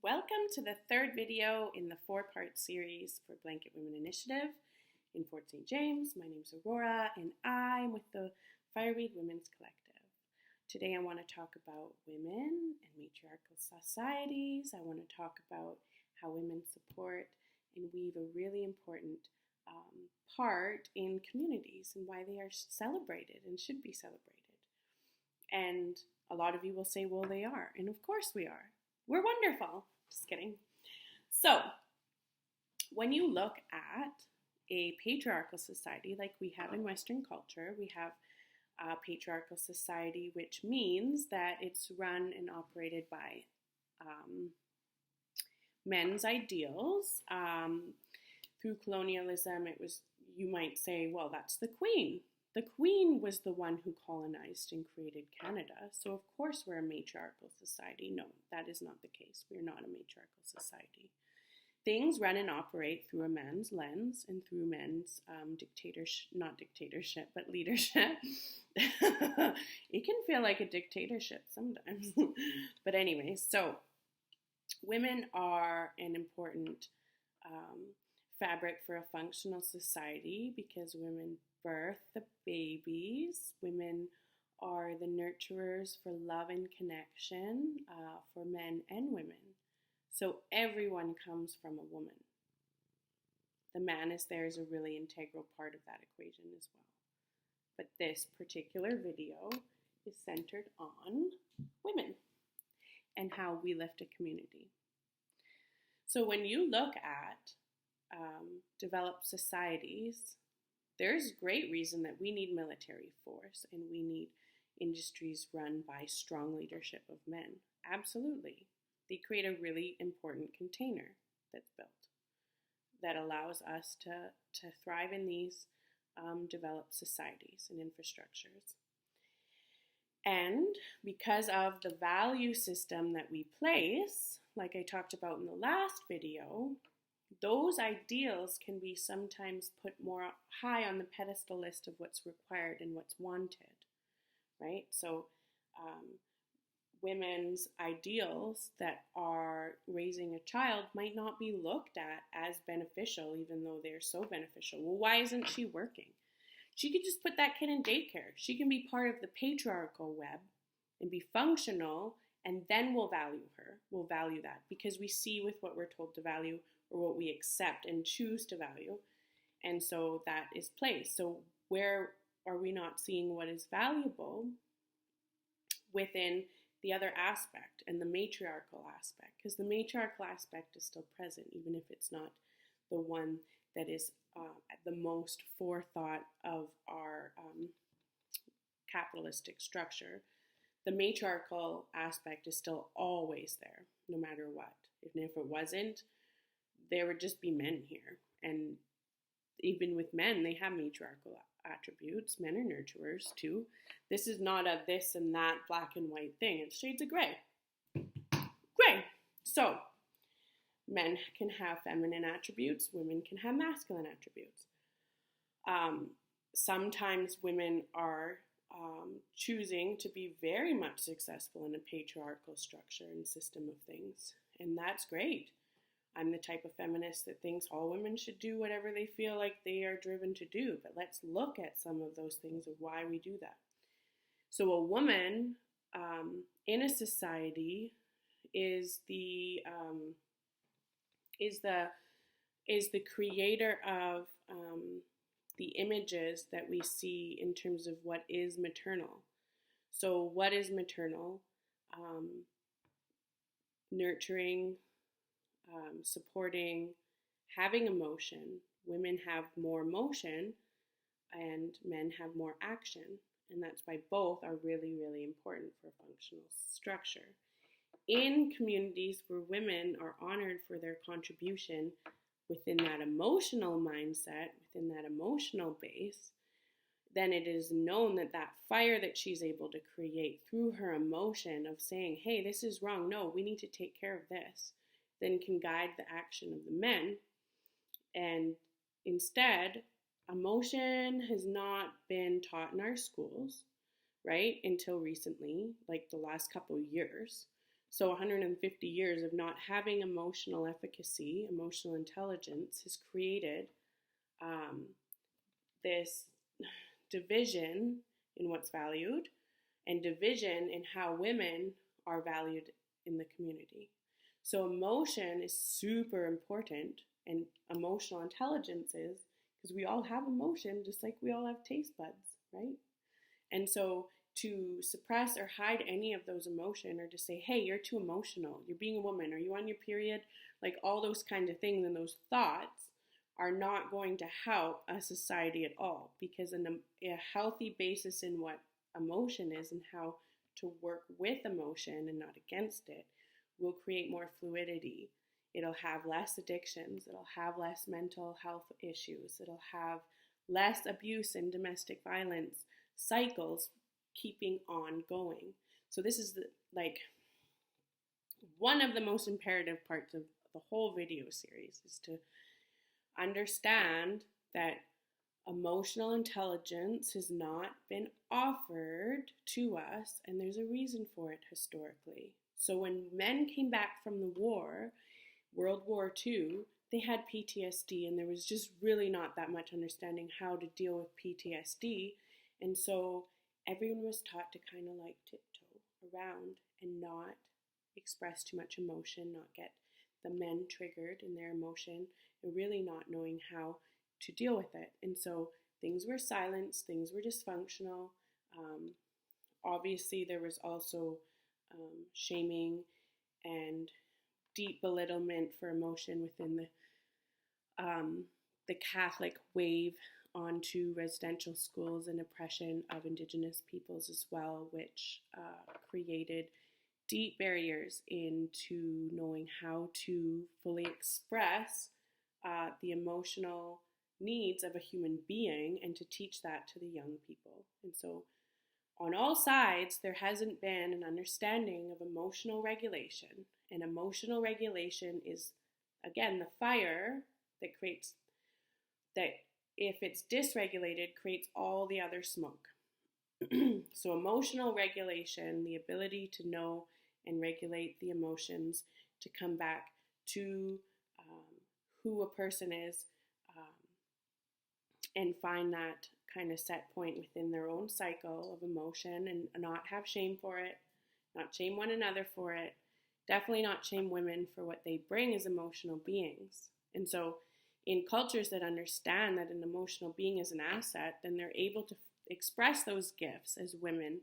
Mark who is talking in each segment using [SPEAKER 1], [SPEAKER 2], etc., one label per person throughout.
[SPEAKER 1] Welcome to the third video in the four-part series for Blanket Women Initiative in Fort St. James. My name is Aurora and I'm with the Fireweed Women's Collective. Today I want to talk about women and matriarchal societies. I want to talk about how women support and weave a really important part in communities and why they are celebrated and should be celebrated. And a lot of you will say, well, they are. And of course we are. We're wonderful. Just kidding. So, when you look at a patriarchal society like we have in Western culture, we have a patriarchal society, which means that it's run and operated by men's ideals. Through colonialism, it was, you might say, well, that's the Queen. The Queen was the one who colonized and created Canada, so of course we're a matriarchal society. No, that is not the case. We're not a matriarchal society. Things run and operate through a man's lens and through men's not dictatorship, but leadership. It can feel like a dictatorship sometimes. But anyway, so women are an important fabric for a functional society because women birth the babies. Women are the nurturers for love and connection for men and women. So everyone comes from a woman. The man is there as a really integral part of that equation as well. But this particular video is centered on women and how we lift a community. So when you look at developed societies, there's great reason that we need military force and we need industries run by strong leadership of men. Absolutely. They create a really important container that's built that allows us to thrive in these developed societies and infrastructures. And because of the value system that we place, like I talked about in the last video, those ideals can be sometimes put more high on the pedestal list of what's required and what's wanted, right? So women's ideals that are raising a child might not be looked at as beneficial, even though they're so beneficial. Well, why isn't she working? She could just put that kid in daycare. She can be part of the patriarchal web and be functional, and then we'll value her. We'll value that because we see with what we're told to value or what we accept and choose to value. And so that is placed. So where are we not seeing what is valuable within the other aspect and the matriarchal aspect? Because the matriarchal aspect is still present, even if it's not the one that is the most forethought of our capitalistic structure. The matriarchal aspect is still always there, no matter what. Even if it wasn't, there would just be men here. And even with men, they have matriarchal attributes. Men are nurturers too. This is not a this and that black and white thing. It's shades of gray. Gray. So, men can have feminine attributes. Women can have masculine attributes. Sometimes women are choosing to be very much successful in a patriarchal structure and system of things. And that's great. I'm the type of feminist that thinks all women should do whatever they feel like they are driven to do. But let's look at some of those things of why we do that. So a woman in a society is the creator of the images that we see in terms of what is maternal. So what is maternal? Nurturing, supporting, having emotion. Women have more motion and men have more action. And that's why both are really, really important for functional structure. In communities where women are honored for their contribution within that emotional mindset, within that emotional base, then it is known that that fire that she's able to create through her emotion of saying, hey, this is wrong, no, we need to take care of this, then can guide the action of the men. And instead, emotion has not been taught in our schools, right, until recently, like the last couple of years. So 150 years of not having emotional efficacy, emotional intelligence, has created um, this division in what's valued and division in how women are valued in the community. So emotion is super important, and emotional intelligence is, because we all have emotion just like we all have taste buds, right? And so to suppress or hide any of those emotion, or to say, hey, you're too emotional, you're being a woman, are you on your period, like all those kinds of things and those thoughts are not going to help a society at all, because a healthy basis in what emotion is and how to work with emotion and not against it will create more fluidity. It'll have less addictions, it'll have less mental health issues, it'll have less abuse and domestic violence cycles keeping on going. So this is one of the most imperative parts of the whole video series, is to understand that emotional intelligence has not been offered to us, and there's a reason for it historically. So when men came back from the war, World War II, they had PTSD, and there was just really not that much understanding how to deal with PTSD. And so everyone was taught to kind of like tiptoe around and not express too much emotion, not get the men triggered in their emotion, and really not knowing how to deal with it. And so things were silenced, things were dysfunctional. Obviously, there was also shaming and deep belittlement for emotion within the Catholic wave onto residential schools, and oppression of Indigenous peoples as well, which created deep barriers into knowing how to fully express the emotional needs of a human being, and to teach that to the young people. And so on all sides, there hasn't been an understanding of emotional regulation. And emotional regulation is, again, the fire that creates, that if it's dysregulated, creates all the other smoke. So emotional regulation, the ability to know and regulate the emotions, to come back to who a person is, and find that kind of set point within their own cycle of emotion, and not have shame for it, not shame one another for it, definitely not shame women for what they bring as emotional beings. And so in cultures that understand that an emotional being is an asset, then they're able to express those gifts as women.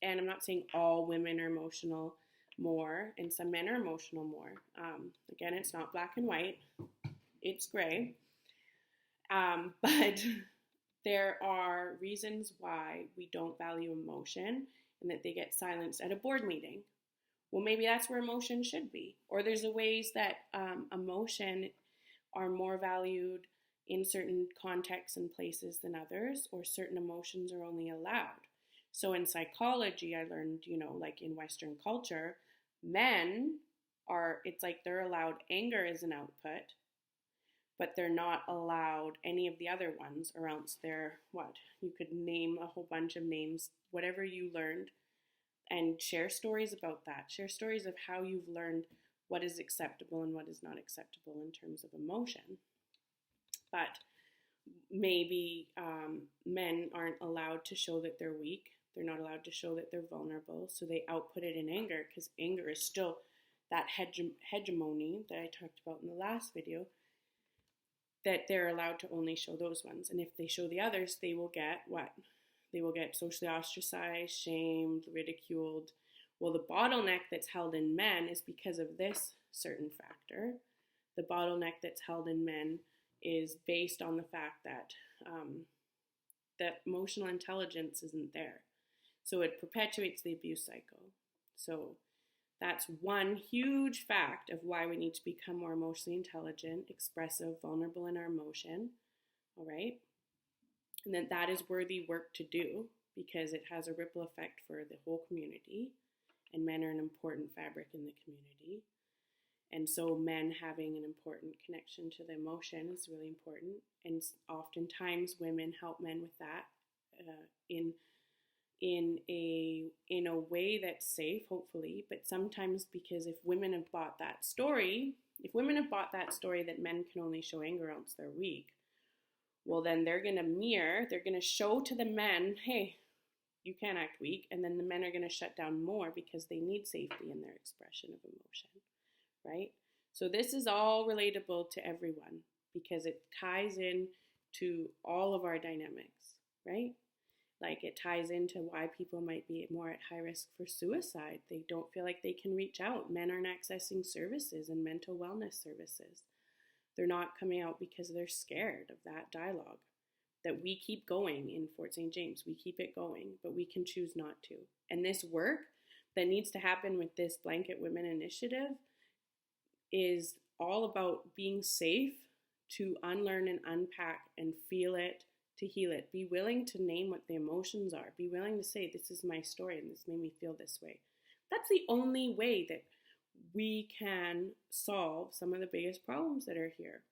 [SPEAKER 1] And I'm not saying all women are emotional more, and some men are emotional more. Again, it's not black and white, it's gray. But there are reasons why we don't value emotion, and that they get silenced at a board meeting. Well, maybe that's where emotion should be. Or there's a ways that emotion are more valued in certain contexts and places than others, or certain emotions are only allowed. So in psychology, I learned, like in Western culture, men it's like they're allowed anger as an output, but they're not allowed any of the other ones, or else they're you could name a whole bunch of names, whatever you learned, and share stories about that. Share stories of how you've learned what is acceptable and what is not acceptable in terms of emotion. But maybe men aren't allowed to show that they're weak. They're not allowed to show that they're vulnerable. So they output it in anger, because anger is still that hegemony that I talked about in the last video, that they're allowed to only show those ones. And if they show the others, they will get what? They will get socially ostracized, shamed, ridiculed. Well, the bottleneck that's held in men is because of this certain factor. The bottleneck that's held in men is based on the fact that that emotional intelligence isn't there. So it perpetuates the abuse cycle. So that's one huge fact of why we need to become more emotionally intelligent, expressive, vulnerable in our emotion. All right? And that is worthy work to do, because it has a ripple effect for the whole community, and men are an important fabric in the community. And so men having an important connection to the emotion is really important, and oftentimes women help men with that in in a way that's safe, hopefully, but sometimes because if women have bought that story, that men can only show anger else they're weak, well then they're going to show to the men, hey, you can't act weak, and then the men are going to shut down more because they need safety in their expression of emotion, right? So this is all relatable to everyone because it ties in to all of our dynamics, right? Like it ties into why people might be more at high risk for suicide. They don't feel like they can reach out. Men aren't accessing services and mental wellness services. They're not coming out because they're scared of that dialogue that we keep going in Fort St. James. We keep it going, but we can choose not to. And this work that needs to happen with this Blanket Women Initiative is all about being safe to unlearn and unpack and feel it, to heal it. Be willing to name what the emotions are. Be willing to say, this is my story and this made me feel this way. That's the only way that we can solve some of the biggest problems that are here.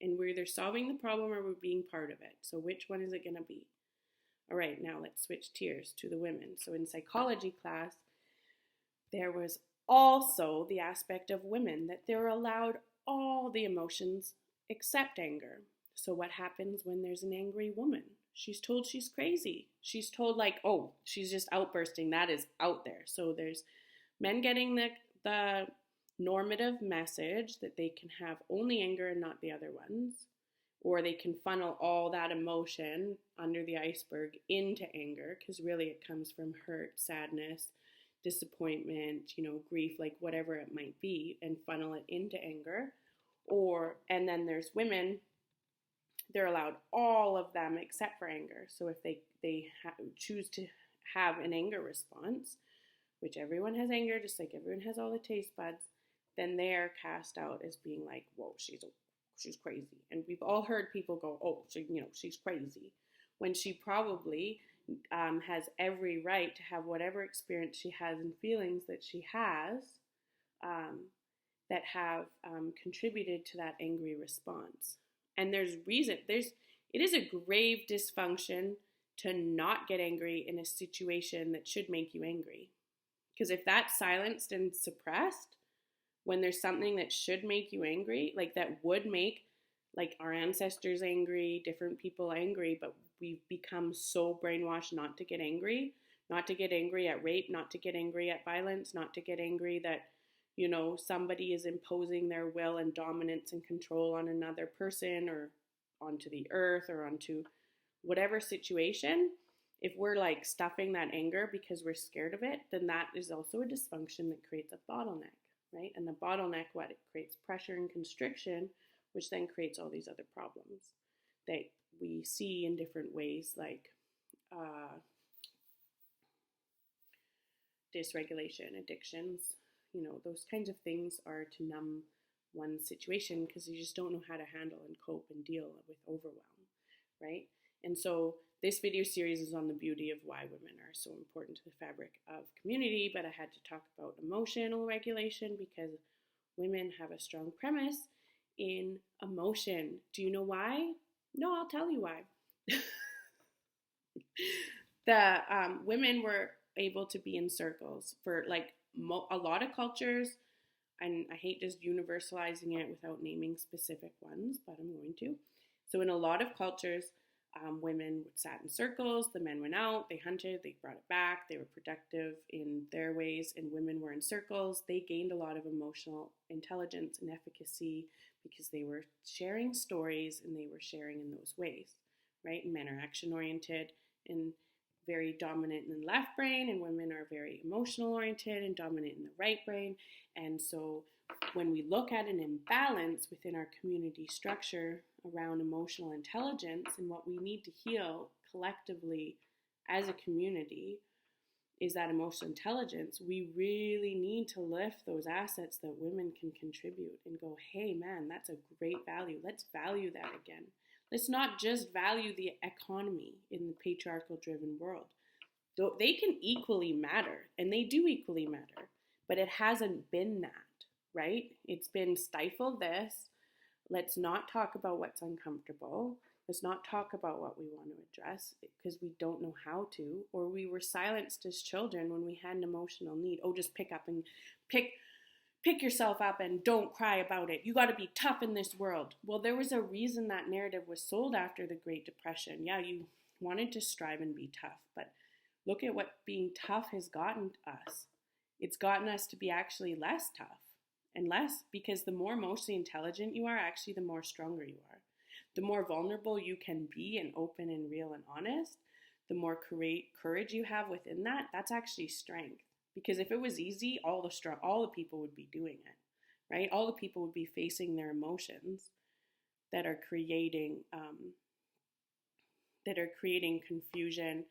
[SPEAKER 1] And we're either solving the problem or we're being part of it. So which one is it going to be? All right, now let's switch tiers to the women. So in psychology class, there was also the aspect of women that they're allowed all the emotions except anger. So what happens when there's an angry woman? She's told she's crazy. She's told like, oh, she's just outbursting. That is out there. So there's men getting the normative message that they can have only anger and not the other ones, or they can funnel all that emotion under the iceberg into anger, because really it comes from hurt, sadness, disappointment, grief, like whatever it might be, and funnel it into anger. And then there's women, they're allowed all of them except for anger. So if they choose to have an anger response, which everyone has anger, just like everyone has all the taste buds, then they're cast out as being like, whoa, she's crazy. And we've all heard people go, oh, she's crazy, when she probably has every right to have whatever experience she has and feelings that she has that have contributed to that angry response. And there's reason. It is a grave dysfunction to not get angry in a situation that should make you angry. Because if that's silenced and suppressed, when there's something that should make you angry, like that would make like our ancestors angry, different people angry, but we've become so brainwashed not to get angry at rape, not to get angry at violence, not to get angry that, somebody is imposing their will and dominance and control on another person or onto the earth or onto whatever situation. If we're like stuffing that anger because we're scared of it, then that is also a dysfunction that creates a bottleneck, right? And the bottleneck, it creates pressure and constriction, which then creates all these other problems that we see in different ways, like dysregulation, addictions, those kinds of things are to numb one's situation because you just don't know how to handle and cope and deal with overwhelm, right? And so this video series is on the beauty of why women are so important to the fabric of community, but I had to talk about emotional regulation because women have a strong premise in emotion. Do you know why? No, I'll tell you why. The women were able to be in circles for like a lot of cultures, and I hate just universalizing it without naming specific ones, but I'm going to. So in a lot of cultures, women sat in circles, the men went out, they hunted, they brought it back, they were productive in their ways, and women were in circles. They gained a lot of emotional intelligence and efficacy because they were sharing stories and they were sharing in those ways, right? And men are action-oriented and very dominant in the left brain, and women are very emotional oriented and dominant in the right brain. And so when we look at an imbalance within our community structure around emotional intelligence and what we need to heal collectively as a community is that emotional intelligence, we really need to lift those assets that women can contribute and go, hey man, that's a great value. Let's value that again. Let's not just value the economy in the patriarchal driven world. They can equally matter, and they do equally matter, but it hasn't been that, right? It's been stifle this. Let's not talk about what's uncomfortable. Let's not talk about what we want to address because we don't know how to, or we were silenced as children when we had an emotional need. Oh, just pick yourself up and don't cry about it. You got to be tough in this world. Well, there was a reason that narrative was sold after the Great Depression. Yeah, you wanted to strive and be tough, but look at what being tough has gotten us. It's gotten us to be actually less tough and less, because the more emotionally intelligent you are, actually the more stronger you are. The more vulnerable you can be and open and real and honest, the more courage you have within that, that's actually strength. Because if it was easy, all the people would be doing it, right? All the people would be facing their emotions that are creating confusion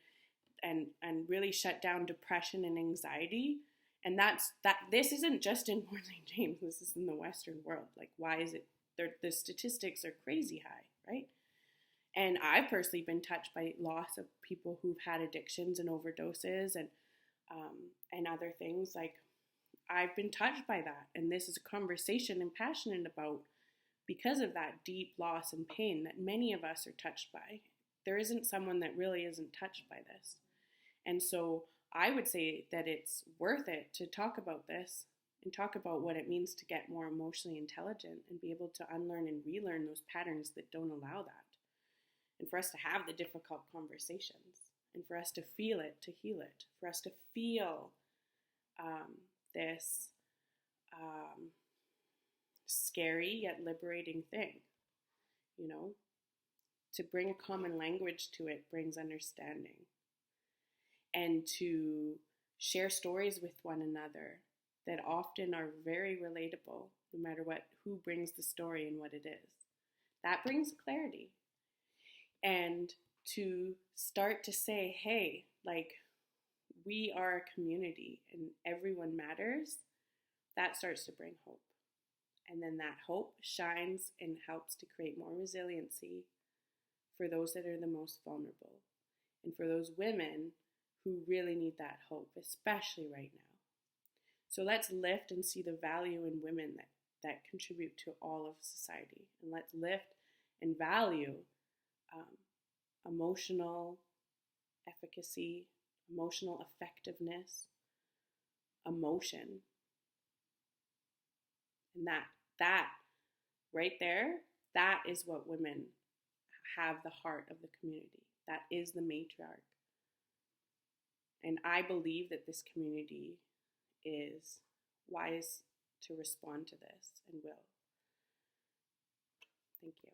[SPEAKER 1] and really shut down depression and anxiety. And this isn't just in Port St. James. This is in the Western world. Like, why is it? The statistics are crazy high, right? And I've personally been touched by loss of people who've had addictions and overdoses and other things. Like, I've been touched by that, and this is a conversation I'm passionate about because of that deep loss and pain that many of us are touched by. There isn't someone that really isn't touched by this. And so I would say that it's worth it to talk about this and talk about what it means to get more emotionally intelligent and be able to unlearn and relearn those patterns that don't allow that. And for us to have the difficult conversations, and for us to feel it, to heal it, for us to feel this scary yet liberating thing, to bring a common language to it brings understanding. And to share stories with one another that often are very relatable, no matter who brings the story and what it is. That brings clarity. And to start to say, hey, like, we are a community and everyone matters, that starts to bring hope. And then that hope shines and helps to create more resiliency for those that are the most vulnerable and for those women who really need that hope, especially right now. So let's lift and see the value in women that contribute to all of society. And let's lift and value emotional efficacy, emotional effectiveness, emotion. And that right there, that is what women have the heart of the community. That is the matriarch. And I believe that this community is wise to respond to this and will. Thank you.